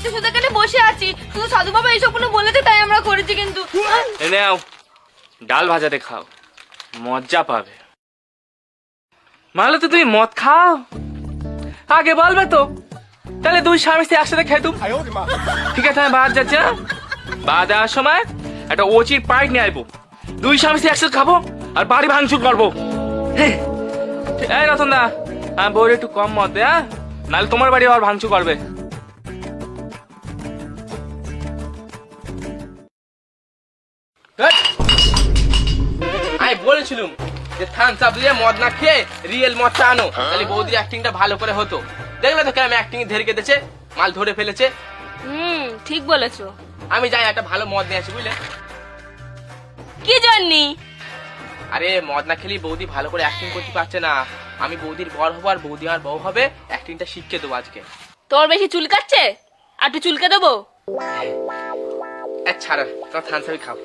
তো শুধু এখানে বসে আছি, শুধু সাধু বাবা এইসব কোনো বলেছে তাই আমরা করেছি। কিন্তু এই নাও ডাল ভাজাতে খাও, মজা পাবে। মালে তো তুমি মদ খাও, আগে বলবে তো, তাহলে দুই স্বামী স্ত্রী একসাথে খেতুম। ঠিক আছে, আমি বাদ যাচ্ছি। হ্যাঁ, বাদ দেওয়ার সময় একটা ওচির পাইট নিয়ে আসবো, দুই স্বামী স্ত্রী একসাথে খাবো আর বাড়ি ভাঙচুর করবো। এই রতন দা, বউর একটু কম মদ দে, হ্যাঁ, নাহলে তোমার বাড়ি আবার ভাঙচুর করবে। আমি বলেছিলাম যে থামস আপ দিয়ে মদ না খেয়ে রিয়েল মদটা আনো, তাহলে বৌদির অ্যাক্টিংটা ভালো করে হতো। দেখলে তো কেমন অ্যাক্টিং ধরে কেটেছে, মাল ধরে ফেলেছে। ঠিক বলেছো। আমি যাই একটা ভালো মদ নিয়ে আসি, বুঝলে? কি জানি? আরে মদ না খেলেই বৌদি ভালো করে অ্যাক্টিং করতে পারছে না। আমি বৌদির বর হবো আর বৌদি আমার বউ হবে, অ্যাক্টিংটা শিখিয়ে দেবো আজকে। তোর বেশি চুলকাচ্ছে, আর একটু চুলকে দেবো। ছাড়ো, তোমার থামস আপই খাও।